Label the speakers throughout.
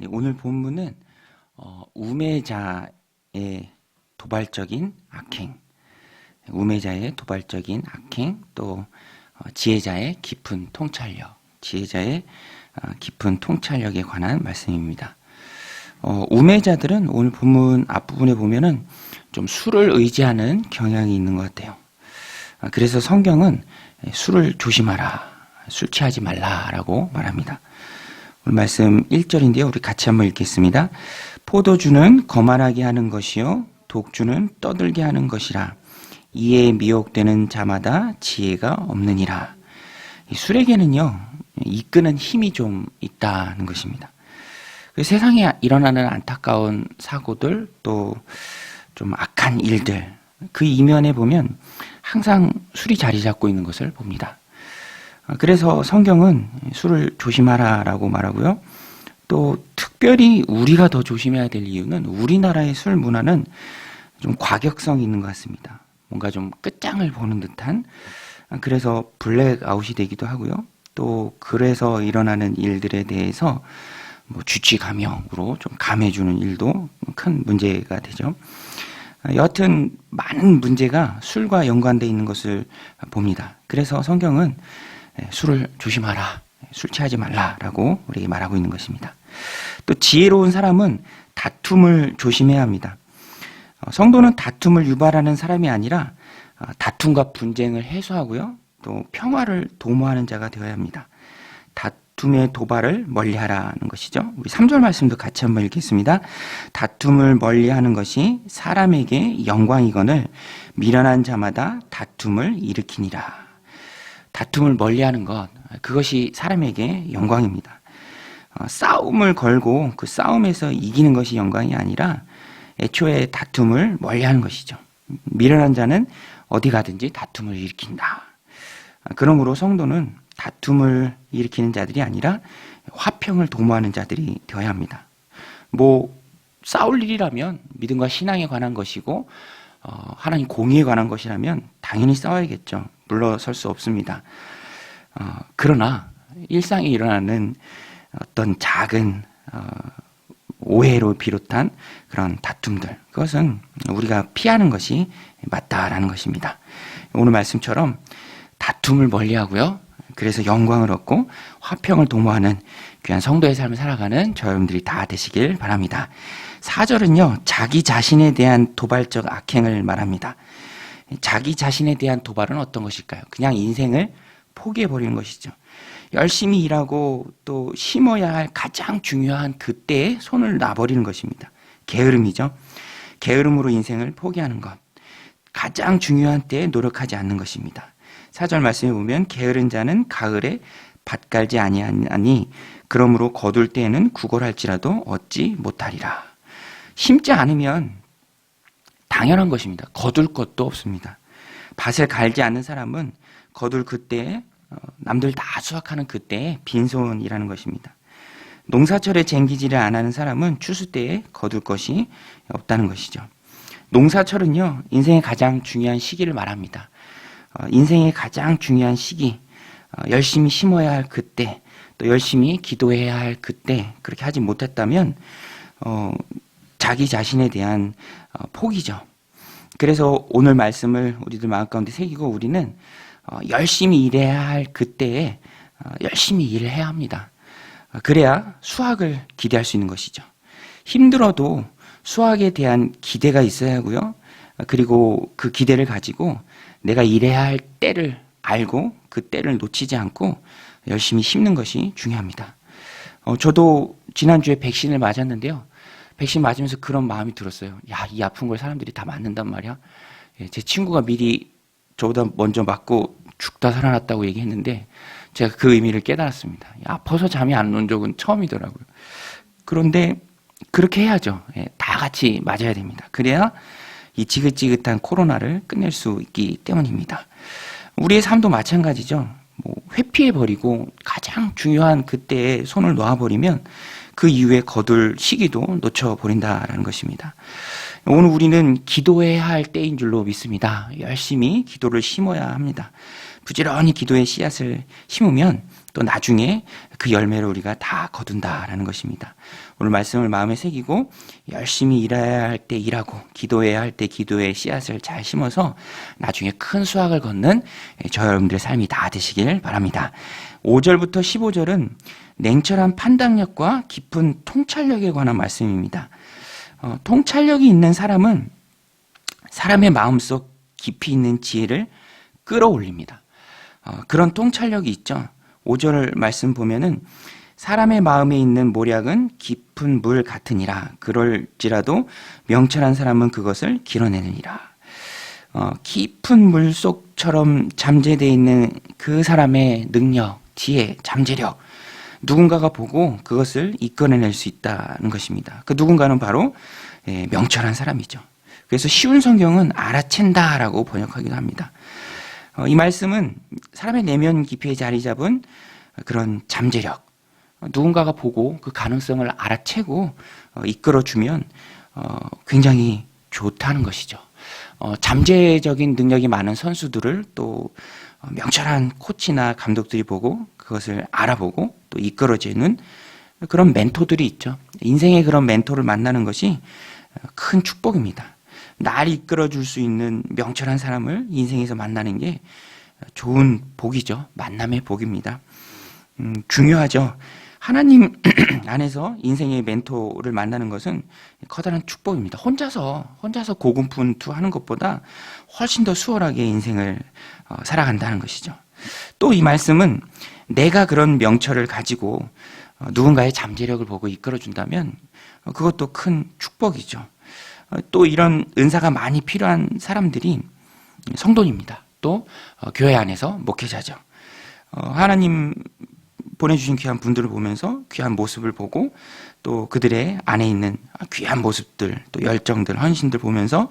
Speaker 1: 오늘 본문은 우매자의 도발적인 악행, 우매자의 도발적인 악행, 또 지혜자의 깊은 통찰력, 지혜자의 깊은 통찰력에 관한 말씀입니다. 우매자들은 오늘 본문 앞부분에 보면은 좀 술을 의지하는 경향이 있는 것 같아요. 그래서 성경은 술을 조심하라, 술 취하지 말라라고 말합니다. 오늘 말씀 1절인데요. 우리 같이 한번 읽겠습니다. 포도주는 거만하게 하는 것이요 독주는 떠들게 하는 것이라. 이에 미혹되는 자마다 지혜가 없느니라. 이 술에게는요, 이끄는 힘이 좀 있다는 것입니다. 세상에 일어나는 안타까운 사고들, 또 좀 악한 일들, 그 이면에 보면 항상 술이 자리 잡고 있는 것을 봅니다. 그래서 성경은 술을 조심하라라고 말하고요. 또 특별히 우리가 더 조심해야 될 이유는 우리나라의 술 문화는 좀 과격성이 있는 것 같습니다. 뭔가 좀 끝장을 보는 듯한, 그래서 블랙아웃이 되기도 하고요. 또 그래서 일어나는 일들에 대해서 주치감형으로 좀 감해주는 일도 큰 문제가 되죠. 여하튼 많은 문제가 술과 연관되어 있는 것을 봅니다. 그래서 성경은 술을 조심하라, 술 취하지 말라라고 우리에게 말하고 있는 것입니다. 또 지혜로운 사람은 다툼을 조심해야 합니다. 성도는 다툼을 유발하는 사람이 아니라 다툼과 분쟁을 해소하고요, 또 평화를 도모하는 자가 되어야 합니다. 다툼의 도발을 멀리하라는 것이죠. 우리 3절 말씀도 같이 한번 읽겠습니다. 다툼을 멀리하는 것이 사람에게 영광이거늘 미련한 자마다 다툼을 일으키니라. 다툼을 멀리하는 것, 그것이 사람에게 영광입니다. 싸움을 걸고 그 싸움에서 이기는 것이 영광이 아니라 애초에 다툼을 멀리하는 것이죠. 미련한 자는 어디 가든지 다툼을 일으킨다. 그러므로 성도는 다툼을 일으키는 자들이 아니라 화평을 도모하는 자들이 되어야 합니다. 싸울 일이라면 믿음과 신앙에 관한 것이고 하나님 공의에 관한 것이라면 당연히 싸워야겠죠. 물러설 수 없습니다. 그러나 일상에 일어나는 어떤 작은 오해로 비롯한 그런 다툼들, 그것은 우리가 피하는 것이 맞다라는 것입니다. 오늘 말씀처럼 다툼을 멀리하고요, 그래서 영광을 얻고 화평을 도모하는 귀한 성도의 삶을 살아가는 저 여러분들이 다 되시길 바랍니다. 4절은요, 자기 자신에 대한 도발적 악행을 말합니다. 자기 자신에 대한 도발은 어떤 것일까요? 그냥 인생을 포기해버리는 것이죠. 열심히 일하고 또 심어야 할 가장 중요한 그때에 손을 놔버리는 것입니다. 게으름이죠. 게으름으로 인생을 포기하는 것. 가장 중요한 때에 노력하지 않는 것입니다. 4절 말씀에 보면 게으른 자는 가을에 밭 갈지 아니하니 그러므로 거둘 때에는 구걸할지라도 얻지 못하리라. 심지 않으면 당연한 것입니다. 거둘 것도 없습니다. 밭을 갈지 않는 사람은 거둘 그때에, 남들 다 수확하는 그때에 빈손이라는 것입니다. 농사철에 쟁기질을 안 하는 사람은 추수 때에 거둘 것이 없다는 것이죠. 농사철은요, 인생의 가장 중요한 시기를 말합니다. 인생의 가장 중요한 시기, 열심히 심어야 할 그때, 또 열심히 기도해야 할 그때, 그렇게 하지 못했다면 자기 자신에 대한 포기죠. 그래서 오늘 말씀을 우리들 마음 가운데 새기고 우리는 열심히 일해야 할 그때에 열심히 일을 해야 합니다. 그래야 수확을 기대할 수 있는 것이죠. 힘들어도 수확에 대한 기대가 있어야 하고요. 그리고 그 기대를 가지고 내가 일해야 할 때를 알고 그 때를 놓치지 않고 열심히 심는 것이 중요합니다. 저도 지난주에 백신을 맞았는데요. 백신 맞으면서 그런 마음이 들었어요. 야, 이 아픈 걸 사람들이 다 맞는단 말이야. 제 친구가 미리 저보다 먼저 맞고 죽다 살아났다고 얘기했는데 제가 그 의미를 깨달았습니다. 아파서 잠이 안 온 적은 처음이더라고요. 그런데 그렇게 해야죠. 다 같이 맞아야 됩니다. 그래야 이 지긋지긋한 코로나를 끝낼 수 있기 때문입니다. 우리의 삶도 마찬가지죠. 회피해버리고 가장 중요한 그때에 손을 놓아버리면 그 이후에 거둘 시기도 놓쳐버린다라는 것입니다. 오늘 우리는 기도해야 할 때인 줄로 믿습니다. 열심히 기도를 심어야 합니다. 부지런히 기도의 씨앗을 심으면 또 나중에 그 열매를 우리가 다 거둔다라는 것입니다. 오늘 말씀을 마음에 새기고 열심히 일해야 할 때 일하고 기도해야 할 때 기도의 씨앗을 잘 심어서 나중에 큰 수확을 거는 저 여러분들의 삶이 다 되시길 바랍니다. 5절부터 15절은 냉철한 판단력과 깊은 통찰력에 관한 말씀입니다. 통찰력이 있는 사람은 사람의 마음속 깊이 있는 지혜를 끌어올립니다. 그런 통찰력이 있죠. 5절 말씀 보면은 사람의 마음에 있는 모략은 깊은 물 같으니라. 그럴지라도 명철한 사람은 그것을 길어내느니라. 깊은 물 속처럼 잠재되어 있는 그 사람의 능력, 지혜, 잠재력, 누군가가 보고 그것을 이끌어낼 수 있다는 것입니다. 그 누군가는 바로 명철한 사람이죠. 그래서 쉬운 성경은 알아챈다라고 번역하기도 합니다. 이 말씀은 사람의 내면 깊이에 자리 잡은 그런 잠재력, 누군가가 보고 그 가능성을 알아채고 이끌어주면 굉장히 좋다는 것이죠. 잠재적인 능력이 많은 선수들을 또 명철한 코치나 감독들이 보고 그것을 알아보고 또 이끌어주는 그런 멘토들이 있죠. 인생의 그런 멘토를 만나는 것이 큰 축복입니다. 날 이끌어줄 수 있는 명철한 사람을 인생에서 만나는 게 좋은 복이죠. 만남의 복입니다. 중요하죠. 하나님 안에서 인생의 멘토를 만나는 것은 커다란 축복입니다. 혼자서 고군분투하는 것보다 훨씬 더 수월하게 인생을 살아간다는 것이죠. 또 이 말씀은 내가 그런 명철을 가지고 누군가의 잠재력을 보고 이끌어준다면 그것도 큰 축복이죠. 또 이런 은사가 많이 필요한 사람들이 성도입니다. 또 교회 안에서 목회자죠. 하나님 보내주신 귀한 분들을 보면서 귀한 모습을 보고 또 그들의 안에 있는 귀한 모습들, 또 열정들, 헌신들 보면서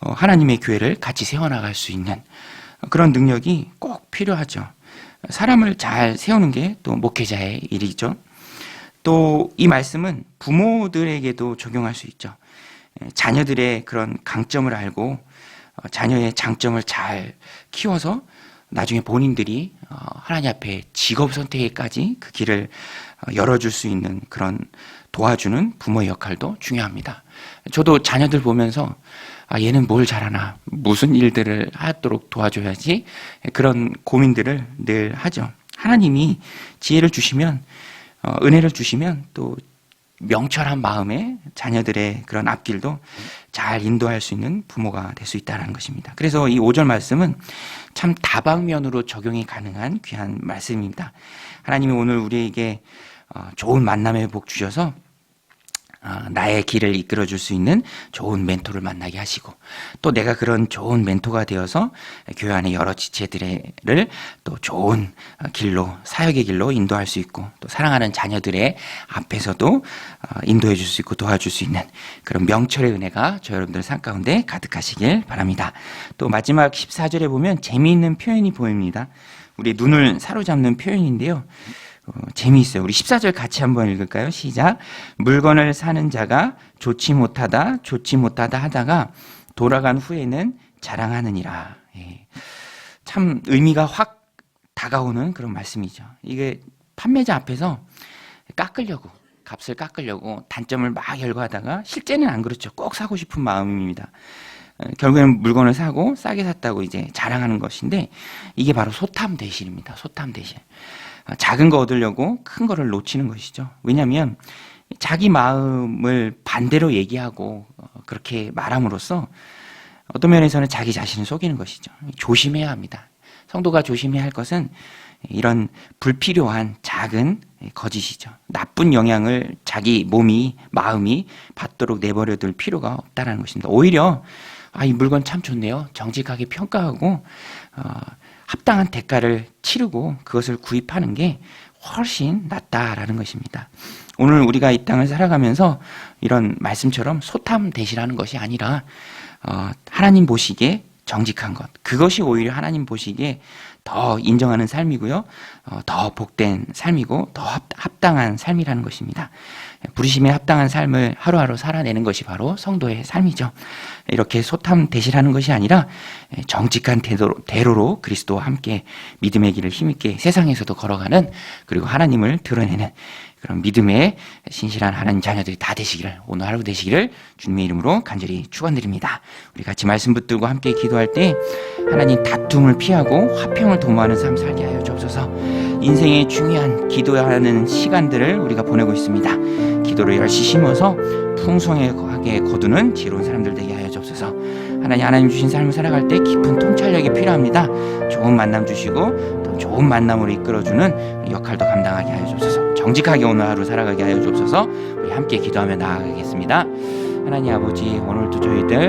Speaker 1: 하나님의 교회를 같이 세워나갈 수 있는 그런 능력이 꼭 필요하죠. 사람을 잘 세우는 게 또 목회자의 일이죠. 또 이 말씀은 부모들에게도 적용할 수 있죠. 자녀들의 그런 강점을 알고 자녀의 장점을 잘 키워서 나중에 본인들이 하나님 앞에 직업 선택에까지 그 길을 열어줄 수 있는 그런 도와주는 부모의 역할도 중요합니다. 저도 자녀들 보면서 얘는 뭘 잘하나, 무슨 일들을 하도록 도와줘야지, 그런 고민들을 늘 하죠. 하나님이 지혜를 주시면, 은혜를 주시면 또 명철한 마음에 자녀들의 그런 앞길도 잘 인도할 수 있는 부모가 될 수 있다는 것입니다. 그래서 이 5절 말씀은 참 다방면으로 적용이 가능한 귀한 말씀입니다. 하나님이 오늘 우리에게 좋은 만남의 복 주셔서 나의 길을 이끌어줄 수 있는 좋은 멘토를 만나게 하시고 또 내가 그런 좋은 멘토가 되어서 교회 안의 여러 지체들을 또 좋은 길로, 사역의 길로 인도할 수 있고 또 사랑하는 자녀들의 앞에서도 인도해 줄 수 있고 도와줄 수 있는 그런 명철의 은혜가 저 여러분들 삶 가운데 가득하시길 바랍니다. 또 마지막 14절에 보면 재미있는 표현이 보입니다. 우리 눈을 사로잡는 표현인데요. 재미있어요. 우리 14절 같이 한번 읽을까요? 시작. 물건을 사는 자가 좋지 못하다 하다가 돌아간 후에는 자랑하느니라. 참 의미가 확 다가오는 그런 말씀이죠. 이게 판매자 앞에서 값을 깎으려고 단점을 막 열거하다가 실제는 안 그렇죠. 꼭 사고 싶은 마음입니다. 결국에는 물건을 사고 싸게 샀다고 이제 자랑하는 것인데 이게 바로 소탐 대실입니다. 소탐 대실. 작은 거 얻으려고 큰 거를 놓치는 것이죠. 왜냐하면 자기 마음을 반대로 얘기하고 그렇게 말함으로써 어떤 면에서는 자기 자신을 속이는 것이죠. 조심해야 합니다. 성도가 조심해야 할 것은 이런 불필요한 작은 거짓이죠. 나쁜 영향을 자기 마음이 받도록 내버려둘 필요가 없다는 것입니다. 오히려 이 물건 참 좋네요. 정직하게 평가하고 합당한 대가를 치르고 그것을 구입하는 게 훨씬 낫다라는 것입니다. 오늘 우리가 이 땅을 살아가면서 이런 말씀처럼 소탐 대실하는 것이 아니라 하나님 보시기에 정직한 것, 그것이 오히려 하나님 보시기에 더 인정하는 삶이고요. 더 복된 삶이고 더 합당한 삶이라는 것입니다. 부르심에 합당한 삶을 하루하루 살아내는 것이 바로 성도의 삶이죠. 이렇게 소탐대실하는 것이 아니라 정직한 대로로 그리스도와 함께 믿음의 길을 힘있게 세상에서도 걸어가는, 그리고 하나님을 드러내는 그런 믿음의 신실한 하나님 자녀들이 다 되시기를, 오늘 하루 되시기를 주님의 이름으로 간절히 축원드립니다. 우리 같이 말씀 붙들고 함께 기도할 때 하나님 다툼을 피하고 화평을 도모하는 삶 살게 하여 주옵소서. 인생의 중요한 기도하는 시간들을 우리가 보내고 있습니다. 기도를 열심히 심어서 풍성하게 거두는 지혜로운 사람들 되게 하여 주옵소서. 하나님 주신 삶을 살아갈 때 깊은 통찰력이 필요합니다. 좋은 만남 주시고 또 좋은 만남으로 이끌어주는 역할도 감당하게 하여 주옵소서. 정직하게 오늘 하루 살아가게 하여 주옵소서. 우리 함께 기도하며 나아가겠습니다. 하나님 아버지, 오늘도 저희들